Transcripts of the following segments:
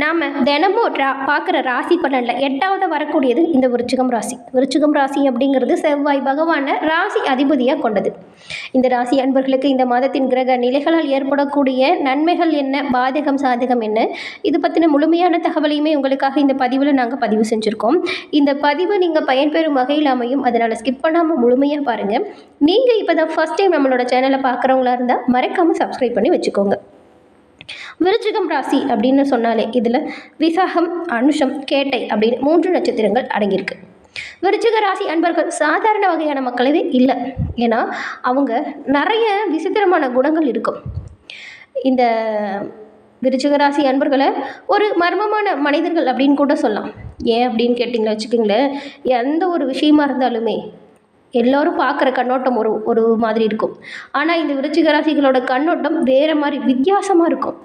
நாம் தினமும் பார்க்குற ராசி பலனில் 8வது வரக்கூடியது இந்த விருச்சிகம் ராசி. விருச்சிகம் ராசி அப்படிங்கிறது செவ்வாய் பகவானை ராசி அதிபதியாக கொண்டது. இந்த ராசி அன்பர்களுக்கு இந்த மாதத்தின் கிரக நிலைகளால் ஏற்படக்கூடிய நன்மைகள் என்ன, பாதகம் சாதகம் என்ன, இது பற்றின முழுமையான தகவலையுமே உங்களுக்காக இந்த பதிவில் நாங்கள் பதிவு செஞ்சுருக்கோம். இந்த பதிவு நீங்கள் பயன்பெறும் வகையில் அமையும், அதனால் ஸ்கிப் பண்ணாமல் முழுமையாக பாருங்கள். நீங்கள் இப்போ தான் ஃபஸ்ட் டைம் நம்மளோட சேனலை பார்க்குறவங்களா இருந்தால் மறக்காமல் சப்ஸ்கிரைப் பண்ணி வச்சுக்கோங்க. விருச்சிகம் ராசி அப்படின்னு சொன்னாலே இதில் விசாகம், அனுஷம், கேட்டை அப்படின்னு 3 நட்சத்திரங்கள் அடங்கியிருக்கு. விருச்சிக ராசி அன்பர்கள் சாதாரண வகையான மக்களவே இல்லை. ஏன்னா அவங்க நிறைய விசித்திரமான குணங்கள் இருக்கும். இந்த விருச்சிக ராசி அன்பர்களை ஒரு மர்மமான மனிதர்கள் அப்படின்னு கூட சொல்லலாம். ஏன் அப்படின்னு கேட்டிங்களா வச்சுக்கோங்களேன், எந்த ஒரு விஷயமா இருந்தாலுமே எல்லோரும் பார்க்குற கண்ணோட்டம் ஒரு மாதிரி இருக்கும். ஆனால் இந்த விருச்சிக ராசிகளோட கண்ணோட்டம் வேறு மாதிரி வித்தியாசமாக இருக்கும்.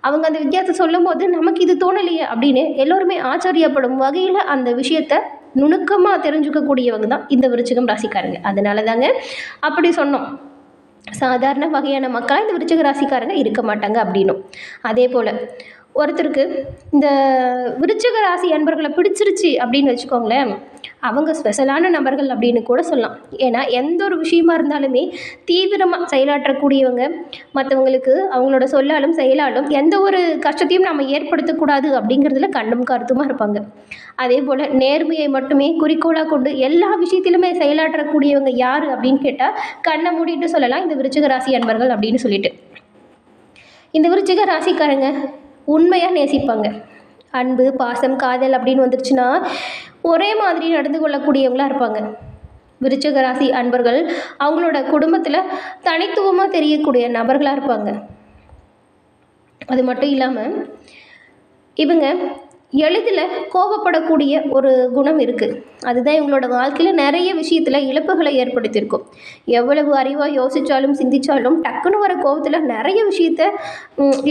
அவங்க அந்த வித்தியாசம் சொல்லும் போது நமக்கு இது தோணலையே அப்படின்னு எல்லோருமே ஆச்சரியப்படும் வகையில் அந்த விஷயத்தை நுணுக்கமாக தெரிஞ்சுக்கக்கூடியவங்க தான் இந்த விருச்சிகம் ராசிக்காரங்க. அதனால தாங்க அப்படி சொன்னோம். சாதாரண வகையான மக்களாக இந்த விருச்சிக ராசிக்காரங்க இருக்க மாட்டாங்க அப்படின்னும். அதே போல் ஒருத்தருக்கு இந்த விருச்சிக ராசி அன்பர்களை பிடிச்சிருச்சு அப்படின்னு வச்சுக்கோங்களேன், அவங்க ஸ்பெஷலான நபர்கள் அப்படின்னு கூட சொல்லலாம். ஏன்னா எந்த ஒரு விஷயமா இருந்தாலுமே தீவிரமாக செயலாற்றக்கூடியவங்க, மற்றவங்களுக்கு அவங்களோட சொல்லாலும் செயலாலும் எந்த ஒரு கஷ்டத்தையும் நம்ம ஏற்படுத்தக்கூடாது அப்படிங்கிறதுல கண்ணும் கருத்துமாக இருப்பாங்க. அதே போல் நேர்மையை மட்டுமே குறிக்கோளாக கொண்டு எல்லா விஷயத்திலுமே செயலாற்றக்கூடியவங்க யார் அப்படின்னு கேட்டால் கண்ணை மூடிட்டு சொல்லலாம் இந்த விருச்சிக ராசி அன்பர்கள் அப்படின்னு சொல்லிட்டு. இந்த விருச்சிக ராசிக்காரங்க உண்மையாக நேசிப்பாங்க. அன்பு, பாசம், காதல் அப்படின்னு வந்துருச்சுன்னா ஒரே மாதிரி நடந்து கொள்ளக்கூடியவங்களாக இருப்பாங்க. விருச்சிக ராசி அன்பர்கள் அவங்களோட குடும்பத்தில் தனித்துவமாக தெரியக்கூடிய நபர்களாக இருப்பாங்க. அது மட்டும் இல்லாமல் இவங்க எளிதில் கோபப்படக்கூடிய ஒரு குணம் இருக்குது. அதுதான் இவங்களோட வாழ்க்கையில் நிறைய விஷயத்தில் இழப்புகளை ஏற்படுத்தியிருக்கும். எவ்வளவு அறிவாக யோசித்தாலும் சிந்தித்தாலும் டக்குன்னு வர கோபத்தில் நிறைய விஷயத்த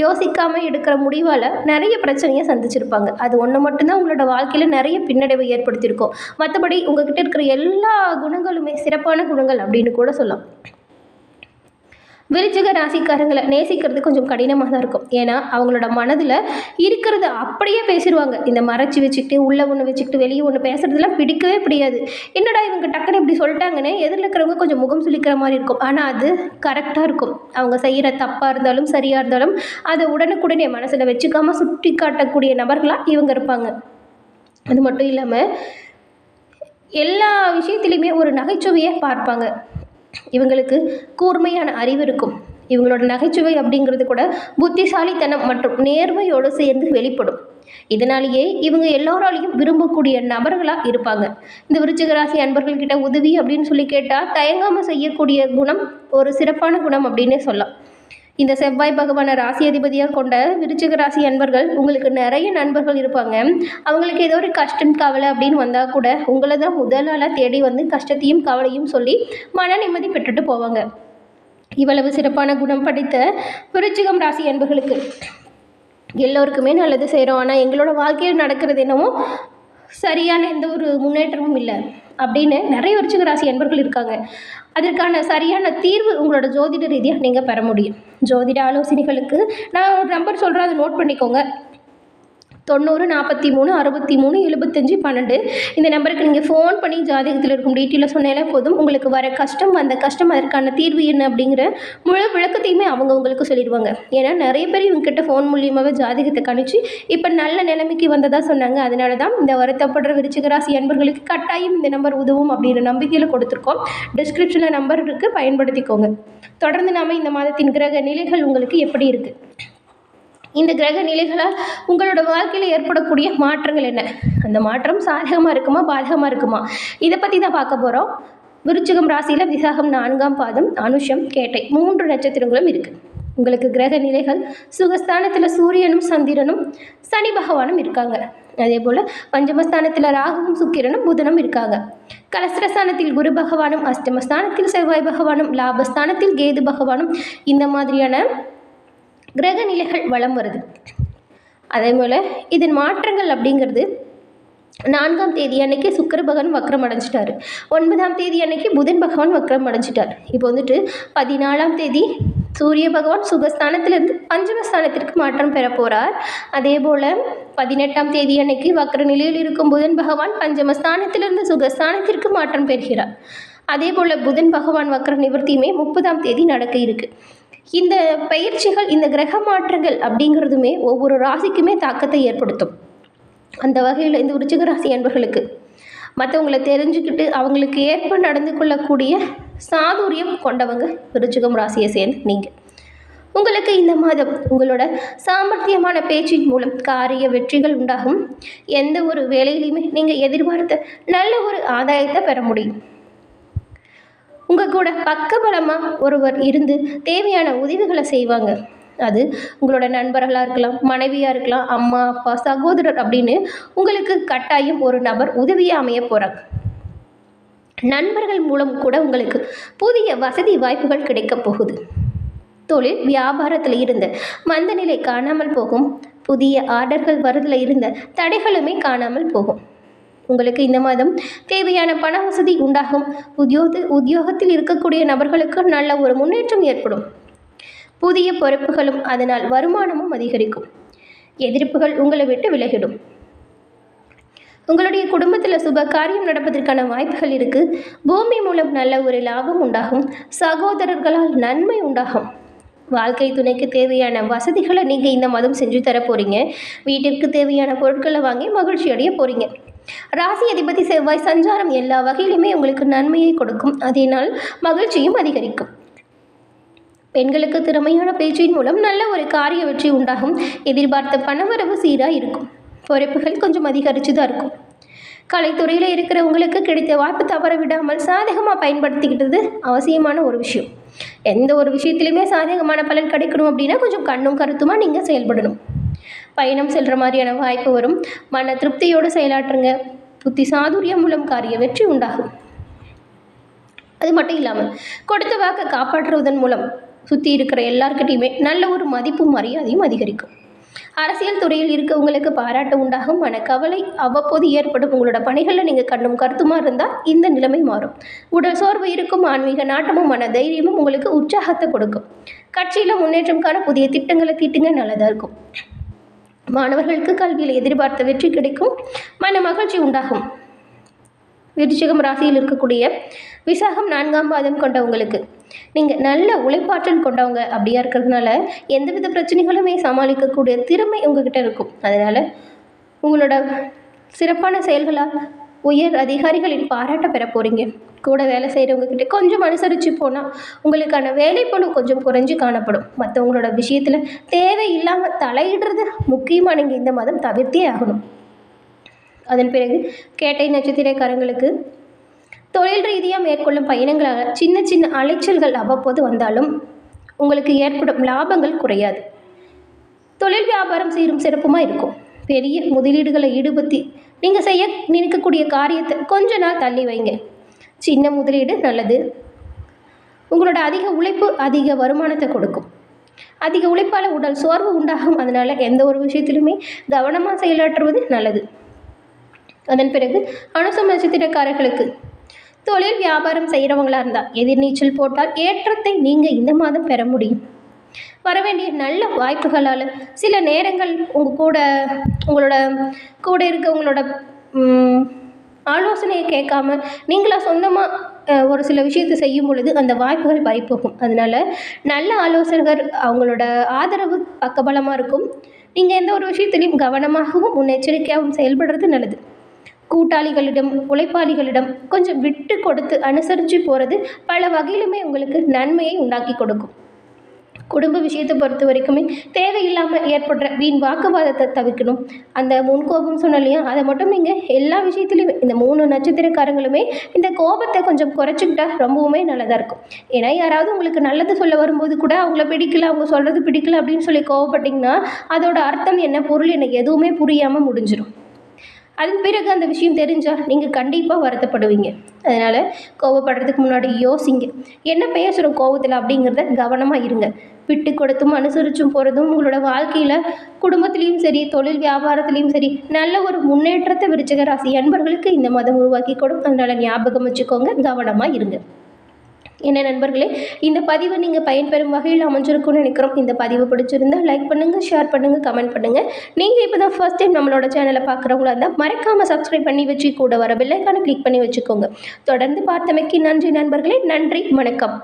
யோசிக்காமல் எடுக்கிற முடிவால் நிறைய பிரச்சனையை சந்திச்சிருப்பாங்க. அது ஒன்று மட்டும்தான் உங்களோட வாழ்க்கையில் நிறைய பின்னடைவை ஏற்படுத்தியிருக்கும். மற்றபடி உங்ககிட்ட இருக்கிற எல்லா குணங்களுமே சிறப்பான குணங்கள் அப்படின்னு கூட சொல்லலாம். விருச்சிக ராசிக்காரங்களை நேசிக்கிறது கொஞ்சம் கடினமாக தான் இருக்கும். ஏன்னா அவங்களோட மனதில் இருக்கிறத அப்படியே பேசிடுவாங்க. இந்த மறைச்சி வச்சுக்கிட்டு உள்ளே ஒன்று வச்சுக்கிட்டு வெளியே ஒன்று பேசுகிறதுலாம் பிடிக்கவே பிடிக்காது. என்னடா இவங்க டக்குன்னு இப்படி சொல்லிட்டாங்கன்னு எதிரில் இருக்கிறவங்க கொஞ்சம் முகம் சுளிக்கிற மாதிரி இருக்கும். ஆனால் அது கரெக்டாக இருக்கும். அவங்க செய்கிற தப்பாக இருந்தாலும் சரியாக இருந்தாலும் அதை உடனுக்குடனே மனசில் வச்சுக்காமல் சுட்டி காட்டக்கூடிய நபர்களாக இவங்க இருப்பாங்க. அது மட்டும் இல்லாமல் எல்லா விஷயத்துலையுமே ஒரு நகைச்சுவையை பார்ப்பாங்க. இவங்களுக்கு கூர்மையான அறிவு இருக்கும். இவங்களோட நகைச்சுவை அப்படிங்கிறது கூட புத்திசாலித்தனம் மற்றும் நேர்மையோடு சேர்ந்து வெளிப்படும். இதனாலேயே இவங்க எல்லோராலையும் விரும்பக்கூடிய நபர்களாக இருப்பாங்க. இந்த விருச்சிக ராசி அன்பர்கள்கிட்ட உதவி அப்படின்னு சொல்லி கேட்டால் தயங்காமல் செய்யக்கூடிய குணம் ஒரு சிறப்பான குணம் அப்படின்னே சொல்லலாம். இந்த செவ்வாய் பகவானை ராசி அதிபதியாக கொண்ட விருச்சிக ராசி அன்பர்கள் உங்களுக்கு நிறைய நண்பர்கள் இருப்பாங்க. அவங்களுக்கு ஏதோ ஒரு கஷ்டம் கவலை அப்படின்னு வந்தால் கூட உங்களை தான் முதலாக தேடி வந்து கஷ்டத்தையும் கவலையும் சொல்லி மன நிம்மதி பெற்றுட்டு போவாங்க. இவ்வளவு சிறப்பான குணம் படைத்த விருச்சிகம் ராசி அன்பர்களுக்கு எல்லோருக்குமே நல்லது செய்கிறோம், ஆனால் எங்களோட வாழ்க்கையில் நடக்கிறது என்னவோ சரியான எந்த ஒரு முன்னேற்றமும் இல்லை அப்படின்னு நிறைய விருச்சிக ராசி அன்பர்கள் இருக்காங்க. அதற்கான சரியான தீர்வு உங்களோட ஜோதிட ரீதியாக நீங்கள் பெற முடியும். ஜோதிட ஆலோசனைகளுக்கு நான் ஒரு நம்பர் சொல்கிறேன், அதை நோட் பண்ணிக்கோங்க. 90 43 63 75 12. இந்த நம்பருக்கு நீங்கள் ஃபோன் பண்ணி ஜாதகத்தில் இருக்கும் டீட்டெயிலை சொன்னாலே போதும். உங்களுக்கு வர கஷ்டம், அந்த கஷ்டம், அதற்கான தீர்வு என்ன அப்படிங்கிற முழு விளக்கத்தையுமே அவங்க உங்களுக்கு சொல்லிடுவாங்க. ஏன்னா நிறைய பேர் இவங்ககிட்ட ஃபோன் மூலியமாகவே ஜாதகத்தை கணிச்சு இப்போ நல்ல நிலைமைக்கு வந்ததாக சொன்னாங்க. அதனால தான் இந்த வருத்தப்படுற விருச்சிக ராசி அன்பர்களுக்கு கட்டாயம் இந்த நம்பர் உதவும் அப்படிங்கிற நம்பிக்கையில் கொடுத்துருக்கோம். டிஸ்கிரிப்ஷனில் நம்பர் இருக்குது, பயன்படுத்திக்கோங்க. தொடர்ந்து நாம் இந்த மாதத்தின் கிரக நிலைகள் உங்களுக்கு எப்படி இருக்குது, இந்த கிரக நிலைகளால் உங்களோட வாழ்க்கையில் ஏற்படக்கூடிய மாற்றங்கள் என்ன, அந்த மாற்றம் சாதகமாக இருக்குமா பாதகமாக இருக்குமா, இதை பற்றி தான் பார்க்க போகிறோம். விருச்சிகம் ராசியில் விசாகம் 4ஆம் பாதம், அனுஷம், கேட்டை 3 நட்சத்திரங்களும் இருக்குது. உங்களுக்கு கிரக நிலைகள் சுகஸ்தானத்தில் சூரியனும் சந்திரனும் சனி பகவானும் இருக்காங்க. அதே போல் பஞ்சமஸ்தானத்தில் ராகுவும் சுக்கிரனும் புதனும் இருக்காங்க. கலஸ்திரஸ்தானத்தில் குரு பகவானும், அஷ்டமஸ்தானத்தில் செவ்வாய் பகவானும், லாபஸ்தானத்தில் கேது பகவானும் இந்த மாதிரியான கிரக நிலைகள் வலம் வருது. அதே போல் இதன் மாற்றங்கள் அப்படிங்கிறது 4ஆம் தேதி அன்னைக்கு சுக்கிர பகவான் வக்ரம் அடைஞ்சிட்டார். 9ஆம் தேதி அன்னைக்கு புதன் பகவான் வக்ரம் அடைஞ்சிட்டார். இப்போ வந்துட்டு 14ஆம் தேதி சூரிய பகவான் சுகஸ்தானத்திலிருந்து பஞ்சமஸ்தானத்திற்கு மாற்றம் பெற போகிறார். அதே போல் 18ஆம் தேதி அன்னைக்கு வக்ர நிலையில் இருக்கும் புதன் பகவான் பஞ்சமஸ்தானத்திலிருந்து சுகஸ்தானத்திற்கு மாற்றம் பெறுகிறார். அதே போல் புதன் பகவான் வக்ர நிவர்த்தியுமே 30ஆம் தேதி நடக்க இருக்கு. இந்த பயிற்சிகள், இந்த கிரக மாற்றங்கள் அப்படிங்கிறதுமே ஒவ்வொரு ராசிக்குமே தாக்கத்தை ஏற்படுத்தும். அந்த வகையில் இந்த விருச்சிக ராசி அன்பர்களுக்கு மற்றவங்களை தெரிஞ்சுக்கிட்டு அவங்களுக்கு ஏற்ப நடந்து கொள்ளக்கூடிய சாதுரியம் கொண்டவங்க விருச்சிகம் ராசியை சேர்ந்து நீங்கள். உங்களுக்கு இந்த மாதம் உங்களோட சாமர்த்தியமான பேச்சின் மூலம் காரிய வெற்றிகள் உண்டாகும். எந்த ஒரு வேலையிலையுமே நீங்கள் எதிர்பார்த்த நல்ல ஒரு ஆதாயத்தை பெற முடியும். உங்கள் கூட பக்கபலமாக ஒருவர் இருந்து தேவையான உதவிகளை செய்வாங்க. அது உங்களோட நண்பர்களாக இருக்கலாம், மனைவியாக இருக்கலாம், அம்மா அப்பா சகோதரர் அப்படின்னு உங்களுக்கு கட்டாயம் ஒரு நபர் உதவியாக அமைய போகிறாங்க. நண்பர்கள் மூலம் கூட உங்களுக்கு புதிய வசதி வாய்ப்புகள் கிடைக்க போகுது. தொழில் வியாபாரத்தில் இருந்த மந்த நிலை காணாமல் போகும். புதிய ஆர்டர்கள் வருதில் இருந்த தடைகளுமே காணாமல் போகும். உங்களுக்கு இந்த மாதம் தேவையான பண வசதி உண்டாகும். உத்தியோகத்தில் இருக்கக்கூடிய நபர்களுக்கு நல்ல ஒரு முன்னேற்றம் ஏற்படும். புதிய பொறுப்புகளும் அதனால் வருமானமும் அதிகரிக்கும். எதிர்ப்புகள் உங்களை விட்டு விலகிடும். உங்களுடைய குடும்பத்தில் சுப காரியம் நடப்பதற்கான வாய்ப்புகள் இருக்குது. பூமி மூலம் நல்ல ஒரு லாபம் உண்டாகும். சகோதரர்களால் நன்மை உண்டாகும். வாழ்க்கை துணைக்கு தேவையான வசதிகளை நீங்கள் இந்த மாதம் செஞ்சு தர போகிறீங்க. வீட்டிற்கு தேவையான பொருட்களை வாங்கி மகிழ்ச்சி அடைய போகிறீங்க. ராசி அதிபதி செவ்வாய் சஞ்சாரம் எல்லா வகையிலுமே உங்களுக்கு நன்மையை கொடுக்கும். அதனால் மகிழ்ச்சியும் அதிகரிக்கும். பெண்களுக்கு திறமையான பேச்சின் மூலம் நல்ல ஒரு காரிய வெற்றி உண்டாகும். எதிர்பார்த்த பணவரவு சீராக இருக்கும். பொறுப்புகள் கொஞ்சம் அதிகரித்து தான் இருக்கும். கலைத்துறையில் இருக்கிறவங்களுக்கு கிடைத்த வாய்ப்பு தவற விடாமல் சாதகமாக பயன்படுத்திக்கிட்டது அவசியமான ஒரு விஷயம். எந்த ஒரு விஷயத்துலையுமே சாதகமான பலன் கிடைக்கணும் அப்படின்னா கொஞ்சம் கண்ணும் கருத்துமாக நீங்கள் செயல்படணும். பயணம் செல்கிற மாதிரியான வாய்ப்பு வரும். மன திருப்தியோடு செயலாற்றுங்க. புத்தி சாதுரியம் மூலம் காரிய வெற்றி உண்டாகும். அது மட்டும் இல்லாமல் கொடுத்த வாக்கை காப்பாற்றுவதன் மூலம் சுற்றி இருக்கிற எல்லாருக்கிட்டையுமே நல்ல ஒரு மதிப்பும் மரியாதையும் அதிகரிக்கும். அரசியல் துறையில் இருக்கவங்களுக்கு பாராட்டு உண்டாகும். மனக்கவலை அவ்வப்போது ஏற்படும். உங்களோட பணிகளில் நீங்கள் கண்ணும் கருத்துமாக இருந்தால் இந்த நிலைமை மாறும். உடல் சோர்வு இருக்கும். ஆன்மீக நாட்டமும் மன தைரியமும் உங்களுக்கு உற்சாகத்தை கொடுக்கும். கட்சியில் முன்னேற்றம் காண புதிய திட்டங்களை தீட்டுங்க நல்லதாக இருக்கும். மாணவர்களுக்கு கல்வியில் எதிர்பார்த்த வெற்றி கிடைக்கும். மன மகிழ்ச்சி உண்டாகும். விருச்சிகம் ராசியில் இருக்கக்கூடிய விசாகம் 4ஆம் பாதம் கொண்டவங்களுக்கு நீங்கள் நல்ல உழைப்பாற்றல் கொண்டவங்க அப்படியா இருக்கிறதுனால எந்தவித பிரச்சனைகளுமே சமாளிக்கக்கூடிய திறமை உங்ககிட்ட இருக்கும். அதனால் உங்களோட சிறப்பான செயல்களால் உயர் அதிகாரிகளின் பாராட்ட பெற போகிறீங்க. கூட வேலை செய்கிறவங்கக்கிட்ட கொஞ்சம் அனுசரித்து போனால் உங்களுக்கான வேலைப்பளு கொஞ்சம் குறைஞ்சி காணப்படும். மற்றவங்களோட விஷயத்தில் தேவையில்லாமல் தலையிடுறது முக்கியமாக நீங்கள் இந்த மாதம் தவிர்த்தே ஆகணும். அதன் பிறகு கேட்டை நட்சத்திரக்காரங்களுக்கு தொழில் ரீதியாக மேற்கொள்ளும் பயணங்களால் சின்ன சின்ன அலைச்சல்கள் அவ்வப்போது வந்தாலும் உங்களுக்கு ஏற்படும் லாபங்கள் குறையாது. தொழில் வியாபாரம் சீரும் சிறப்புமாக இருக்கும். பெரிய முதலீடுகளை ஈடுபடுத்தி நீங்கள் செய்ய நினைக்கக்கூடிய காரியத்தை கொஞ்ச நாள் தள்ளி வைங்க. சின்ன முதலீடு நல்லது. உங்களோட அதிக உழைப்பு அதிக வருமானத்தை கொடுக்கும். அதிக உழைப்பால் உடல் சோர்வு உண்டாகும். அதனால் எந்த ஒரு விஷயத்திலுமே கவனமாக செயலாற்றுவது நல்லது. அதன் பிறகு அனுசம் நட்சத்திரக்காரர்களுக்கு தொழில் வியாபாரம் செய்கிறவங்களா இருந்தால் எதிர்நீச்சல் போட்டால் ஏற்றத்தை நீங்கள் இந்த மாதம் பெற முடியும். வரவேண்டிய நல்ல வாய்ப்புகளால் சில நேரங்கள் உங்களோட கூட இருக்கவங்களோட ஆலோசனையை கேட்காம நீங்களாக சொந்தமாக ஒரு சில விஷயத்தை செய்யும் பொழுது அந்த வாய்ப்புகள் பறிப்போகும். அதனால் நல்ல ஆலோசகர் அவங்களோட ஆதரவு பக்கபலமாக இருக்கும். நீங்கள் எந்த ஒரு விஷயத்திலையும் கவனமாகவும் முன்னெச்சரிக்கையாகவும் செயல்படுறது நல்லது. கூட்டாளிகளிடம் உழைப்பாளிகளிடம் கொஞ்சம் விட்டு கொடுத்து அனுசரித்து போகிறது பல வகையிலுமே உங்களுக்கு நன்மையை உண்டாக்கி கொடுக்கும். குடும்ப விஷயத்தை பொறுத்த வரைக்குமே தேவையில்லாமல் ஏற்படுற வீண் வாக்குவாதத்தை தவிர்க்கணும். அந்த முன்கோபம் சொன்னாலையா அதை மட்டும் நீங்கள் எல்லா விஷயத்துலையுமே இந்த 3 நட்சத்திரக்காரங்களுமே இந்த கோபத்தை கொஞ்சம் குறைச்சிக்கிட்டா ரொம்பவுமே நல்லதாக இருக்கும். ஏன்னா யாராவது உங்களுக்கு நல்லது சொல்ல வரும்போது கூட அவங்கள பிடிக்கல, அவங்க சொல்கிறது பிடிக்கல அப்படின்னு சொல்லி கோவப்பட்டிங்கன்னா அதோட அர்த்தம் என்ன, பொருள் எனக்கு எதுவுமே புரியாமல் முடிஞ்சிடும். அதன் பிறகு அந்த விஷயம் தெரிஞ்சால் நீங்கள் கண்டிப்பாக வருத்தப்படுவீங்க. அதனால் கோவப்படுறதுக்கு முன்னாடி யோசிங்க. என்ன பேசுகிறோம் கோவத்தில் அப்படிங்கிறத கவனமாக இருங்க. விட்டு கொடுத்தும் அனுசரிச்சும் போகிறதும் உங்களோட வாழ்க்கையில் குடும்பத்துலேயும் சரி தொழில் வியாபாரத்துலேயும் சரி நல்ல ஒரு முன்னேற்றத்தை விருச்சிக ராசி அன்பர்களுக்கு இந்த மாதம் உருவாக்கி கொடுக்கும். அதனால் ஞாபகம் வச்சுக்கோங்க, கவனமாக இருங்க. என்ன நண்பர்களே, இந்த பதிவு நீங்கள் பயன்பெறும் வகையில் அமைஞ்சிருக்கும்னு நினைக்கிறோம். இந்த பதிவு பிடிச்சிருந்தா லைக் பண்ணுங்கள், ஷேர் பண்ணுங்கள், கமெண்ட் பண்ணுங்கள். நீங்கள் இப்போ தான் ஃபர்ஸ்ட் டைம் நம்மளோட சேனலை பார்க்குறவங்களா இருந்தால் மறக்காமல் சப்ஸ்கிரைப் பண்ணி வச்சு கூட வர பெல் ஐக்கானை கிளிக் பண்ணி வச்சுக்கோங்க. தொடர்ந்து பார்த்தமைக்கு நன்றி நண்பர்களே. நன்றி, வணக்கம்.